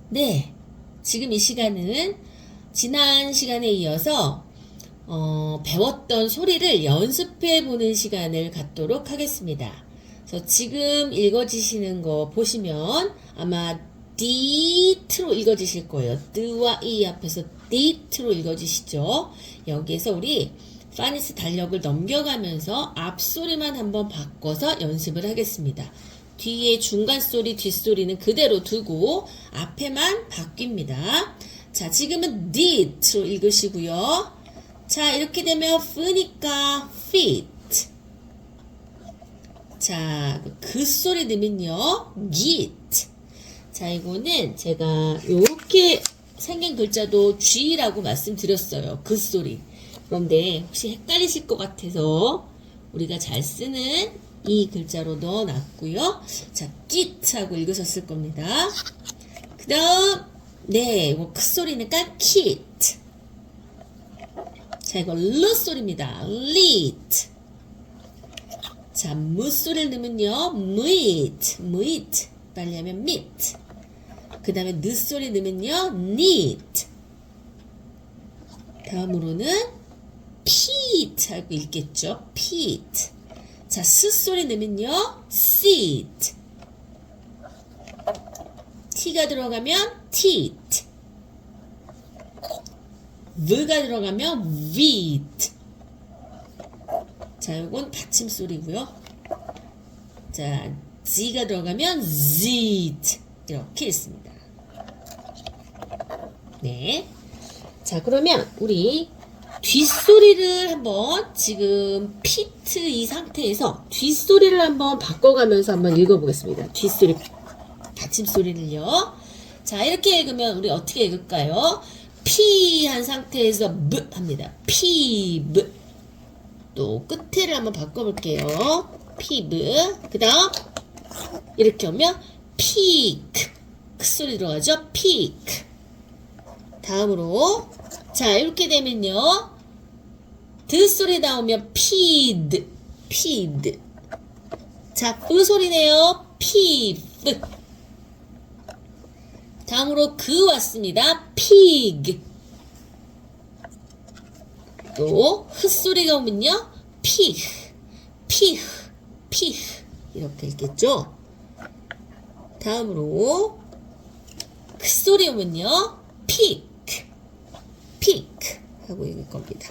네, 지금 이 시간은 지난 시간에 이어서 배웠던 소리를 연습해 보는 시간을 갖도록 하겠습니다. 그래서 지금 읽어지시는 거 보시면 아마 디트로 읽어지실 거예요. 드와 이 앞에서 디트로 읽어지시죠. 여기에서 우리 파니스 달력을 넘겨가면서 앞소리만 한번 바꿔서 연습을 하겠습니다. 뒤에 중간 소리, 뒷소리는 그대로 두고 앞에만 바뀝니다. 자, 지금은 did로 읽으시고요. 자, 이렇게 되면 f니까 feet. 자, 그 소리 넣으면요, get. 자, 이거는 제가 이렇게 생긴 글자도 G라고 말씀드렸어요. 그 소리. 그런데 혹시 헷갈리실 것 같아서 우리가 잘 쓰는 이 글자로 넣어놨고요. 자, get 하고 읽으셨을 겁니다. 그 다음, 네, 이거 크 소리니까 kit. 자, 이거 르 소리입니다. lit. 자, 무 소리를 넣으면요, meet, meet. 빨리 하면 meet. 그 다음에 느 소리 넣으면요, neat. 다음으로는 peat 하고 읽겠죠. peat. 자, 스 소리 넣으면요, seat. t가 들어가면 teat. v가 들어가면 wheat. 자, 요건 받침 소리고요. 자, z가 들어가면 zit. 이렇게 있습니다. 네. 자, 그러면 우리 뒷소리를 한번 지금 피트 이 상태에서 뒷소리를 한번 바꿔가면서 한번 읽어보겠습니다. 뒷소리 받침소리를요. 자, 이렇게 읽으면 우리 어떻게 읽을까요? 피 한 상태에서 브 합니다. 피브. 또 끝에를 한번 바꿔볼게요. 피브. 그 다음 이렇게 오면 피크. 크 소리 들어가죠? 피크. 다음으로 자, 이렇게 되면요, 드 소리 나오면 피드, 피드. 자, 그 소리네요. 피프. 다음으로 그 왔습니다. 피그. 또 흐 소리가 오면요, 피흐, 피흐, 피흐. 이렇게 읽겠죠. 다음으로 그 소리 오면요, 피크, 피크 하고 읽을 겁니다.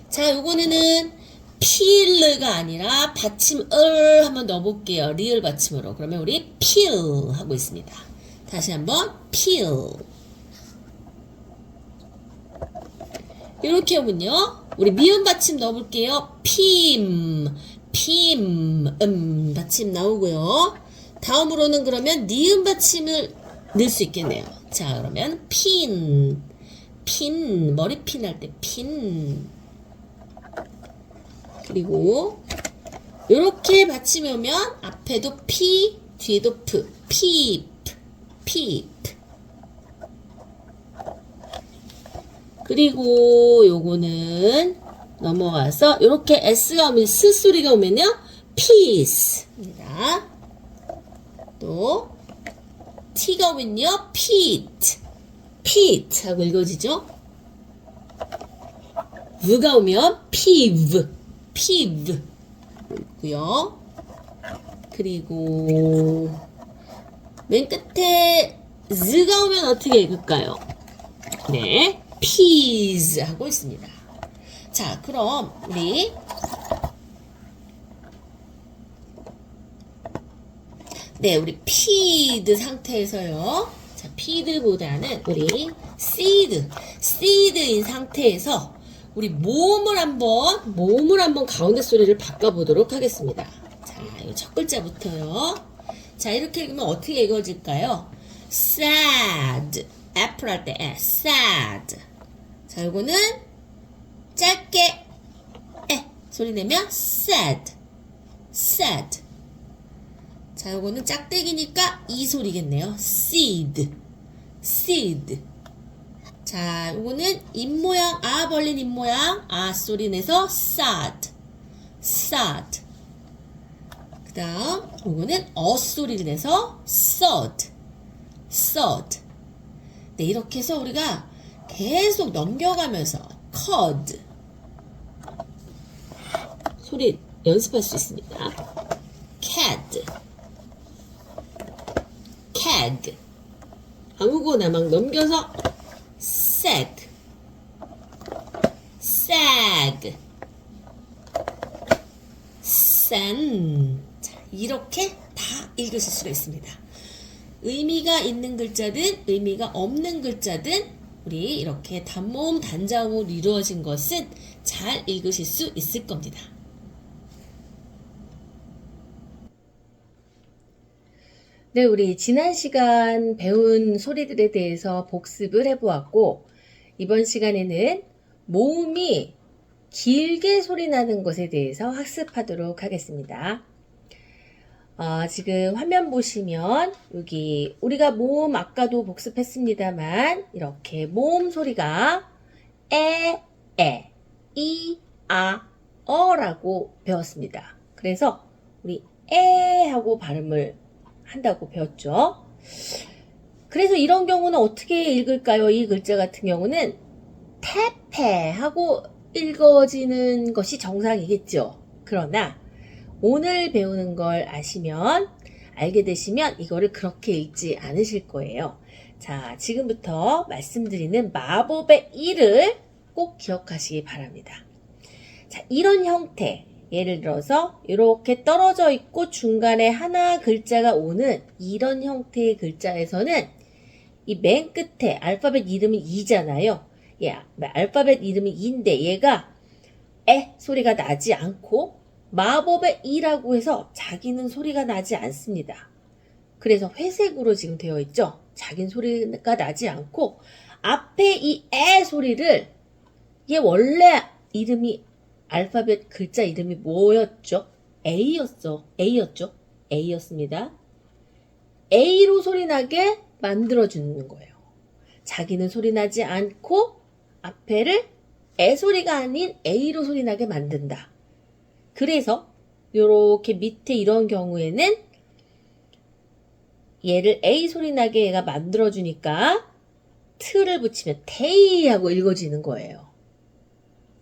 자, 요거는 필르가 아니라 받침 을 한번 넣어볼게요. 리을 받침으로. 그러면 우리 필 하고 있습니다. 다시 한번 필. 이렇게 오면요, 우리 미음 받침 넣어볼게요. 핌, 핌, 받침 나오고요. 다음으로는 그러면 니음 받침을 넣을 수 있겠네요. 자, 그러면 핀, 머리핀 할 때 핀. 그리고 요렇게 받침이 오면 앞에도 피, 뒤에도 프, 피프, 피프. 그리고 요거는 넘어가서 요렇게 S가 오면 스 소리가 오면요, 피스입니다. 또 T가 오면요, 피트, 피트 하고 읽어지죠. V가 오면 피브, 피브 있고요. 그리고 맨 끝에 Z가 오면 어떻게 읽을까요? 네, peas 하고 있습니다. 자, 그럼 우리 우리 feed 상태에서요. 자, feed보다는 우리 seed인 상태에서 우리 모음을 한번 가운데 소리를 바꿔보도록 하겠습니다. 자, 이 첫 글자부터요. 자, 이렇게 읽으면 어떻게 읽어질까요? sad. 애플 할 때 sad. 자, 요거는 짧게 소리 내면 sad. sad. 자, 요거는 짝대기니까 이 소리겠네요. seed. seed. 자, 요거는 입모양, 아 벌린 입모양, 아 소리 내서 sad. sad. 그 다음 요거는 어 소리를 내서 sod. sod. 네, 이렇게 해서 우리가 계속 넘겨가면서 cod 소리 연습할 수 있습니다. cad, cag 아무거나 막 넘겨서 sag, sag, sen. 자, 이렇게 다 읽으실 수가 있습니다. 의미가 있는 글자든 의미가 없는 글자든 우리 이렇게 단모음 단자음으로 이루어진 것은 잘 읽으실 수 있을 겁니다. 네, 우리 지난 시간 배운 소리들에 대해서 복습을 해보았고, 이번 시간에는 모음이 길게 소리 나는 것에 대해서 학습하도록 하겠습니다. 지금 화면 보시면 여기 우리가 모음 아까도 복습했습니다만 이렇게 모음 소리가 에, 이, 어라고 배웠습니다. 그래서 우리 에 하고 발음을 한다고 배웠죠. 그래서 이런 경우는 어떻게 읽을까요? 이 글자 같은 경우는 태페 하고 읽어지는 것이 정상이겠죠. 그러나 오늘 배우는 걸 알게 되시면 이거를 그렇게 읽지 않으실 거예요. 자, 지금부터 말씀드리는 마법의 이를 꼭 기억하시기 바랍니다. 자, 이런 형태, 예를 들어서 이렇게 떨어져 있고 중간에 하나 글자가 오는 이런 형태의 글자에서는 이 맨 끝에 알파벳 이름이 이잖아요. 예, 알파벳 이름이 이인데 얘가 에 소리가 나지 않고 마법의 이라고 해서 자기는 소리가 나지 않습니다. 그래서 회색으로 지금 되어 있죠. 자기는 소리가 나지 않고 앞에 이 에 소리를 얘 원래 이름이 알파벳 글자 이름이 뭐였죠? A였죠. A였습니다. A로 소리 나게 만들어주는 거예요. 자기는 소리 나지 않고 앞에를 에 소리가 아닌 A로 소리 나게 만든다. 그래서 이렇게 밑에 이런 경우에는 얘를 A 소리 나게 얘가 만들어주니까 트를 붙이면 테이 하고 읽어지는 거예요.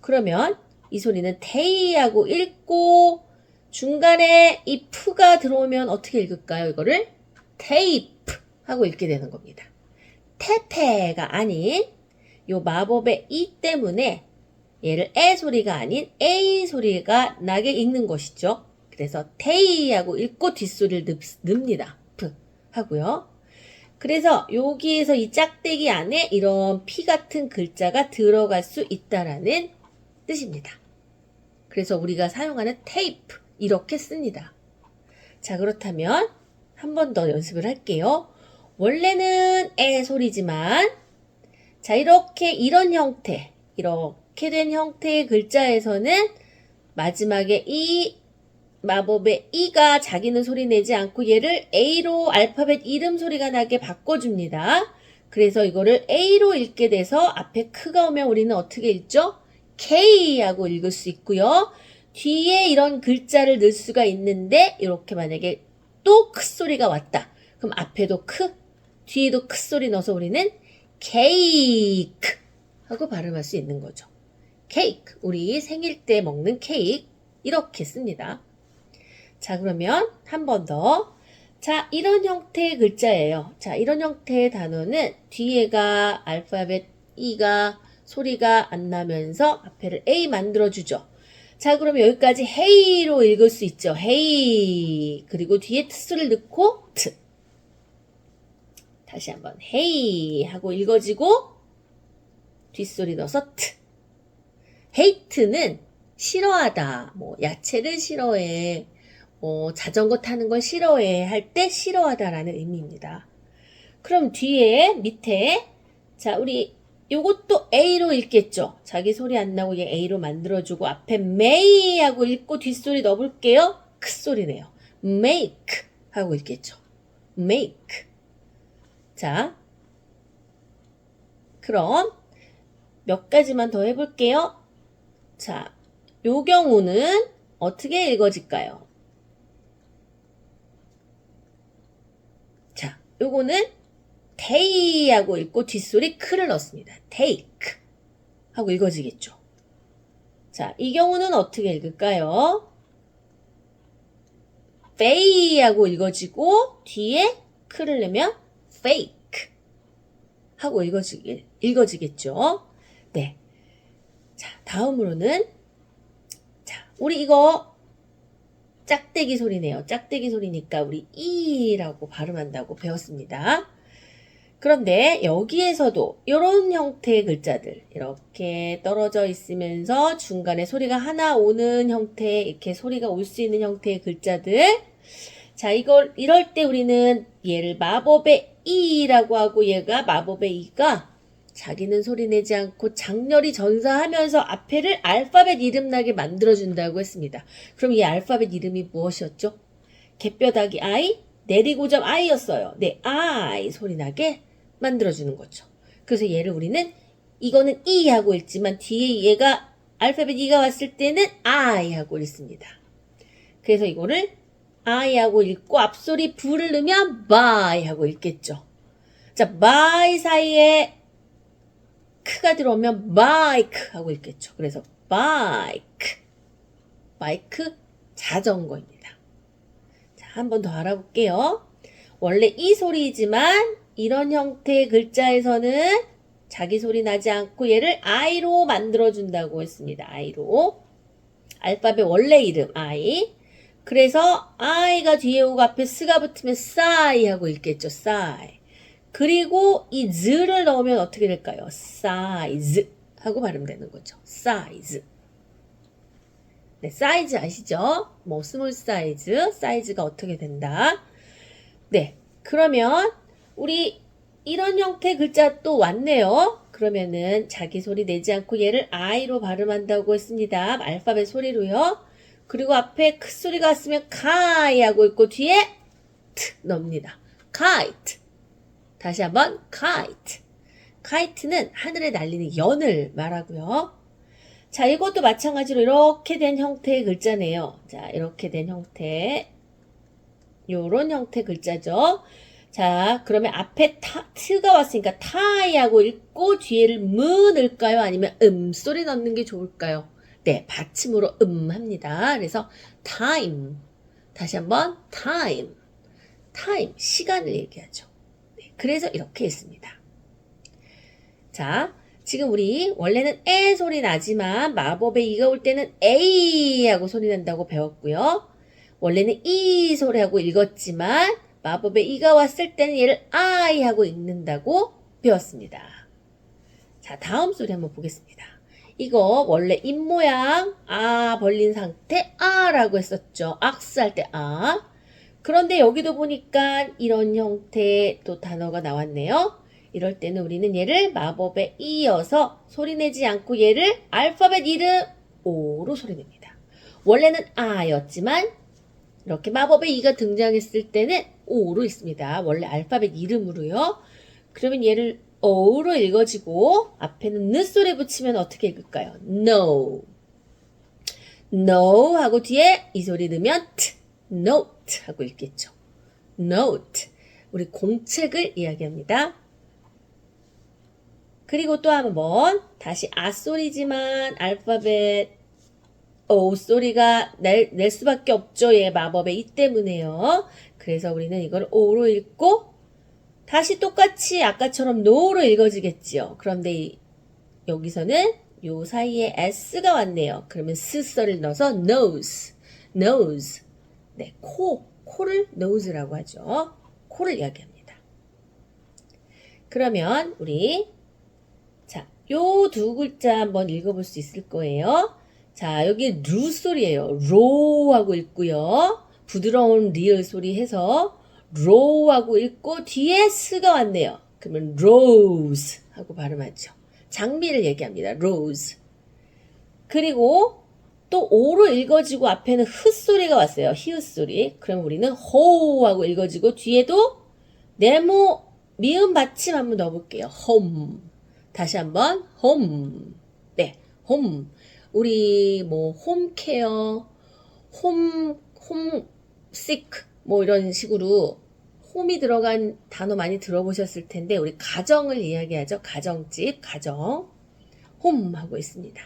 그러면 이 소리는 테이 하고 읽고 중간에 이 푸가 들어오면 어떻게 읽을까요? 이거를 테이프 하고 읽게 되는 겁니다. 테페가 아닌 요 마법의 이 때문에 얘를 에 소리가 아닌 A 소리가 나게 읽는 것이죠. 그래서 테이 하고 읽고 뒷소리를 넣습니다. 프 하고요. 그래서 여기에서 이 짝대기 안에 이런 피 같은 글자가 들어갈 수 있다라는 뜻입니다. 그래서 우리가 사용하는 테이프 이렇게 씁니다. 자, 그렇다면 한 번 더 연습을 할게요. 원래는 에 소리지만 자, 이런 형태 이렇게 된 형태의 글자에서는 마지막에 이 마법의 이가 자기는 소리 내지 않고 얘를 A로 알파벳 이름 소리가 나게 바꿔줍니다. 그래서 이거를 A로 읽게 돼서 앞에 크가 오면 우리는 어떻게 읽죠? K 하고 읽을 수 있고요. 뒤에 이런 글자를 넣을 수가 있는데 이렇게 만약에 또 크 소리가 왔다. 그럼 앞에도 크, 뒤에도 크 소리 넣어서 우리는 케이크 하고 발음할 수 있는 거죠. 케이크, 우리 생일 때 먹는 케이크 이렇게 씁니다. 자, 그러면 한 번 더. 자, 이런 형태의 글자예요. 자, 이런 형태의 단어는 뒤에가 알파벳 E가 소리가 안 나면서 앞에를 A 만들어주죠. 자, 그러면 여기까지 헤이로 읽을 수 있죠. 헤이. 그리고 뒤에 트스를 넣고 트. 다시 한번 헤이 하고 읽어지고 뒷소리 넣어서 트. 헤이트는 싫어하다. 뭐 야채를 싫어해. 자전거 타는 걸 싫어해 할 때 싫어하다라는 의미입니다. 그럼 뒤에 밑에 자, 우리 요것도 A로 읽겠죠. 자기 소리 안 나고 얘 A로 만들어주고 앞에 may 하고 읽고 뒷소리 넣어볼게요. 크 소리네요. make 하고 읽겠죠. make. 자, 그럼 몇 가지만 더 해볼게요. 자, 요 경우는 어떻게 읽어질까요? 자, 요거는 take 하고 읽고 뒷소리 크를 넣습니다. take 하고 읽어지겠죠. 자, 이 경우는 어떻게 읽을까요? fay 하고 읽어지고 뒤에 크를 넣으면 fake 하고 읽어지겠죠. 네. 자, 다음으로는 자, 우리 이거 짝대기 소리네요. 짝대기 소리니까 우리 이라고 발음한다고 배웠습니다. 그런데 여기에서도 이런 형태의 글자들 이렇게 떨어져 있으면서 중간에 소리가 하나 오는 형태, 이렇게 소리가 올 수 있는 형태의 글자들. 자, 이럴 때 우리는 얘를 마법의 이라고 하고 얘가 마법의 이가 자기는 소리 내지 않고 장렬히 전사하면서 앞에를 알파벳 이름 나게 만들어준다고 했습니다. 그럼 이 알파벳 이름이 무엇이었죠? 갯뼈다귀 I, 내리고점 I였어요. 네, I 소리 나게 만들어주는 거죠. 그래서 얘를 우리는 이거는 E 하고 읽지만 뒤에 얘가 알파벳 E가 왔을 때는 I 하고 읽습니다. 그래서 이거를 I 하고 읽고 앞소리 V를 넣으면 by 하고 읽겠죠. 자, by 사이에 크가 들어오면 bike 하고 읽겠죠. 그래서 bike, bike 자전거입니다. 자, 한 번 더 알아볼게요. 원래 이 소리이지만 이런 형태의 글자에서는 자기 소리 나지 않고 얘를 I로 만들어준다고 했습니다. I로. 알파벳 원래 이름 I. 그래서 I가 뒤에 오고 앞에 스가 붙으면 싸이 하고 읽겠죠. 싸이. 그리고 이 z를 넣으면 어떻게 될까요? size 하고 발음되는 거죠. size. 네, 사이즈 아시죠? 뭐 스몰 사이즈, 사이즈가 어떻게 된다. 네, 그러면 우리 이런 형태 글자 또 왔네요. 그러면은 자기 소리 내지 않고 얘를 I로 발음한다고 했습니다. 알파벳 소리로요. 그리고 앞에 크 소리가 왔으면 카이 하고 있고 뒤에 트 넣습니다. kite. 다시 한번 kite. kite는 하늘에 날리는 연을 말하고요. 자, 이것도 마찬가지로 이렇게 된 형태의 글자네요. 자, 이렇게 된 형태. 요런 형태 글자죠. 자, 그러면 앞에 트가 왔으니까 타이하고 읽고 뒤에를 무 넣을까요? 아니면 소리 넣는 게 좋을까요? 네, 받침으로 합니다. 그래서 time. 다시 한번 time. time. 시간을 얘기하죠. 네, 그래서 이렇게 했습니다. 자, 지금 우리 원래는 에 소리 나지만 마법의 이가 올 때는 에이 하고 소리 난다고 배웠고요. 원래는 이 소리하고 읽었지만 마법의 이가 왔을 때는 얘를 I 하고 읽는다고 배웠습니다. 자, 다음 소리 한번 보겠습니다. 이거 원래 입모양 벌린 상태 라고 했었죠. 악스 할 때 그런데 여기도 보니까 이런 형태의 또 단어가 나왔네요. 이럴 때는 우리는 얘를 마법의 이어서 소리내지 않고 얘를 알파벳 이름 O로 소리냅니다. 원래는 였지만 이렇게 마법의 이가 등장했을 때는 O로 있습니다. 원래 알파벳 이름으로요. 그러면 얘를 O로 읽어지고 앞에는 N 소리 붙이면 어떻게 읽을까요? No. No 하고 뒤에 이 소리 넣으면 T. Note 하고 읽겠죠. Note. 우리 공책을 이야기합니다. 그리고 또 한번 다시 소리지만 알파벳 O 소리가 낼 수밖에 없죠. 얘 마법의 이 때문에요. 그래서 우리는 이걸 O로 읽고 다시 똑같이 아까처럼 No로 읽어지겠지요. 그런데 여기서는 요 사이에 S가 왔네요. 그러면 스서를 넣어서 nose, nose. 네, 코를 nose라고 하죠. 코를 이야기합니다. 그러면 우리 자, 요 두 글자 한번 읽어볼 수 있을 거예요. 자, 여기 루 소리예요. 로 하고 읽고요. 부드러운 리을 소리 해서 로 하고 읽고 뒤에 스가 왔네요. 그러면 rose 하고 발음하죠. 장미를 얘기합니다. rose. 그리고 또 오로 읽어지고 앞에는 흐 소리가 왔어요. 히읗 소리. 그럼 우리는 호 하고 읽어지고 뒤에도 네모 미음 받침 한번 넣어볼게요. home. 다시 한번 home. 네, home. 우리 뭐 홈케어, 홈시크 뭐 이런 식으로 홈이 들어간 단어 많이 들어보셨을 텐데 우리 가정을 이야기하죠. 가정집, 가정. 홈 하고 있습니다.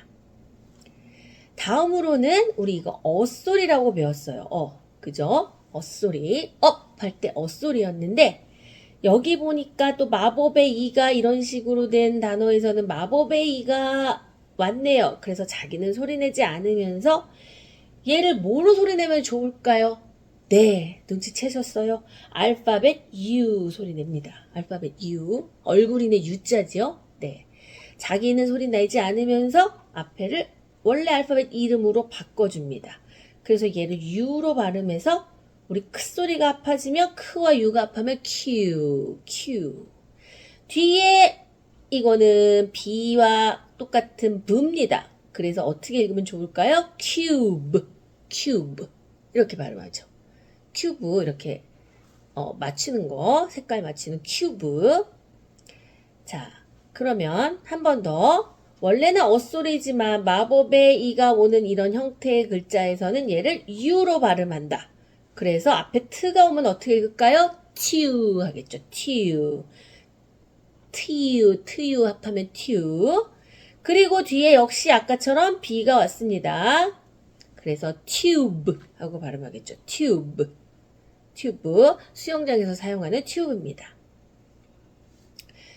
다음으로는 우리 이거 어소리라고 배웠어요. 그죠? 어소리. 업 할 때 어소리였는데 여기 보니까 또 마법의 이가 이런 식으로 된 단어에서는 마법의 이가 왔네요. 그래서 자기는 소리내지 않으면서 얘를 뭐로 소리내면 좋을까요? 네, 눈치채셨어요? 알파벳 U 소리냅니다. 알파벳 U. 얼굴이네 U자죠? 네. 자기는 소리내지 않으면서 앞에를 원래 알파벳 이름으로 바꿔줍니다. 그래서 얘를 U로 발음해서 우리 크 소리가 아파지면 크와 U가 아파면 Q, Q. 뒤에 이거는 B와 똑같은 B입니다. 그래서 어떻게 읽으면 좋을까요? cube, cube. 이렇게 발음하죠. 큐브 이렇게 맞추는 거, 색깔 맞추는 큐브. 자, 그러면 한 번 더. 원래는 어소리지만 마법의 이가 오는 이런 형태의 글자에서는 얘를 U로 발음한다. 그래서 앞에 트가 오면 어떻게 읽을까요? 튜 하겠죠. 튜. 트유 합하면 튜. 그리고 뒤에 역시 아까처럼 B가 왔습니다. 그래서 tube 하고 발음하겠죠. tube. 튜브. 수영장에서 사용하는 튜브입니다.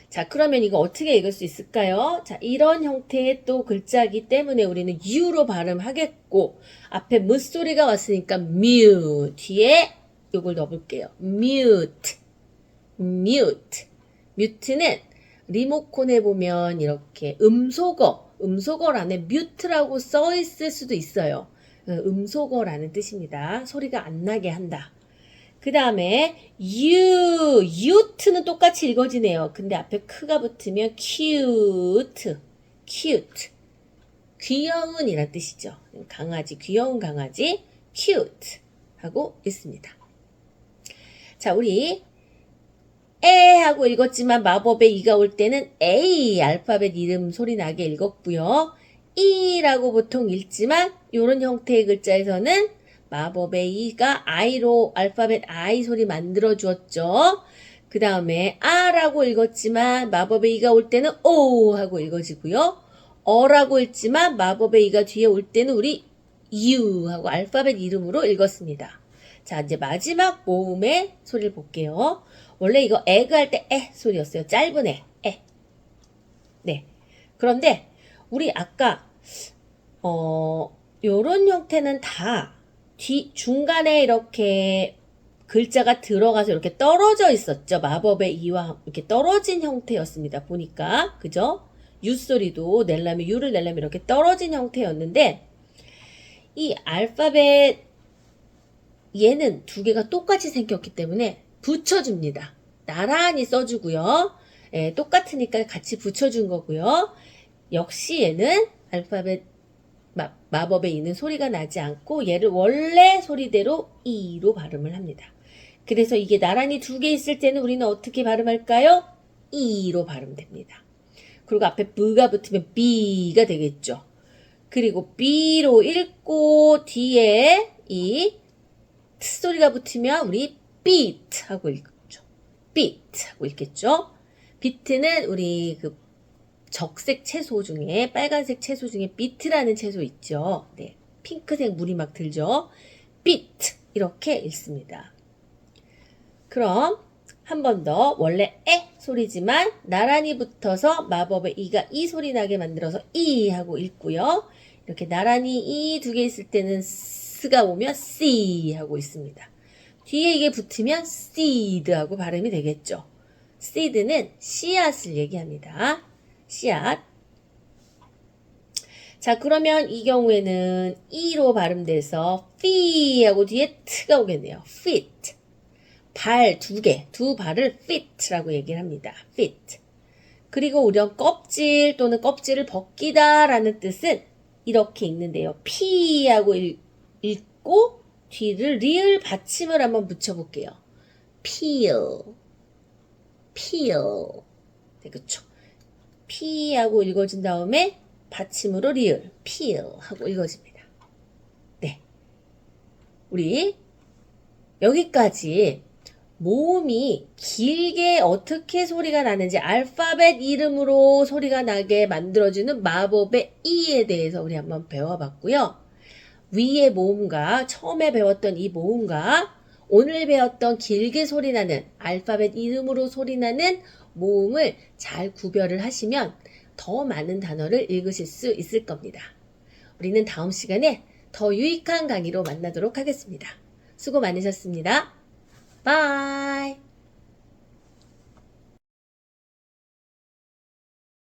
자, 그러면 이거 어떻게 읽을 수 있을까요? 자, 이런 형태의 또 글자이기 때문에 우리는 U로 발음하겠고, 앞에 무 소리가 왔으니까 mute. 뒤에 이걸 넣어볼게요. mute. mute. mute는 리모컨에 보면 이렇게 음소거란에 mute라고 써 있을 수도 있어요. 음소거라는 뜻입니다. 소리가 안 나게 한다. 그 다음에 ute는 똑같이 읽어지네요. 근데 앞에 크가 붙으면 cute, cute. 귀여운 이란 뜻이죠. 강아지, 귀여운 강아지, cute 하고 있습니다. 자, 우리 에 하고 읽었지만 마법의 이가 올 때는 A 알파벳 이름 소리 나게 읽었고요. E라고 보통 읽지만 이런 형태의 글자에서는 마법의 이가 I로 알파벳 I 소리 만들어 주었죠. 그 다음에 R라고 읽었지만 마법의 이가 올 때는 O 하고 읽어지고요. 어라고 읽지만 마법의 이가 뒤에 올 때는 우리 U 하고 알파벳 이름으로 읽었습니다. 자, 이제 마지막 모음의 소리를 볼게요. 원래 이거 에그 할 때 에 소리였어요. 짧은 에. 네. 그런데 우리 아까 요런 형태는 다 중간에 이렇게 글자가 들어가서 이렇게 떨어져 있었죠. 마법의 이와 이렇게 떨어진 형태였습니다. 보니까. 그죠? 유 소리도 내려면 유를 내려면 이렇게 떨어진 형태였는데 이 알파벳 얘는 두 개가 똑같이 생겼기 때문에 붙여줍니다. 나란히 써주고요. 똑같으니까 같이 붙여준 거고요. 역시 얘는 알파벳 마법에 있는 소리가 나지 않고 얘를 원래 소리대로 E로 발음을 합니다. 그래서 이게 나란히 두 개 있을 때는 우리는 어떻게 발음할까요? E로 발음됩니다. 그리고 앞에 B가 붙으면 B가 되겠죠. 그리고 B로 읽고 뒤에 이 T 소리가 붙으면 우리 beat 하고 읽죠. beat 하고 읽겠죠. 비트는 우리 그 적색 채소 중에 빨간색 채소 중에 비트라는 채소 있죠. 네, 핑크색 물이 막 들죠. beat 이렇게 읽습니다. 그럼 한 번 더 원래 에 소리지만 나란히 붙어서 마법의 이가 이 소리 나게 만들어서 이 하고 읽고요. 이렇게 나란히 이 두 개 있을 때는 스가 오면 C 하고 있습니다. 뒤에 이게 붙으면 seed 하고 발음이 되겠죠. seed는 씨앗을 얘기합니다. 씨앗. 자, 그러면 이 경우에는 E로 발음돼서 fee 하고 뒤에 t가 오겠네요. fit. 발 두 개, 두 발을 fit라고 얘기를 합니다. fit. 그리고 우리는 껍질 또는 껍질을 벗기다 라는 뜻은 이렇게 읽는데요. p 하고 읽고 뒤를 리을 받침을 한번 붙여볼게요. peel. 네, 그쵸. p 하고 읽어준 다음에 받침으로 리을, peel 하고 읽어집니다. 네. 우리 여기까지 모음이 길게 어떻게 소리가 나는지 알파벳 이름으로 소리가 나게 만들어주는 마법의 E에 대해서 우리 한번 배워봤고요. 위의 모음과 처음에 배웠던 이 모음과 오늘 배웠던 길게 소리나는 알파벳 이름으로 소리나는 모음을 잘 구별을 하시면 더 많은 단어를 읽으실 수 있을 겁니다. 우리는 다음 시간에 더 유익한 강의로 만나도록 하겠습니다. 수고 많으셨습니다. 바이.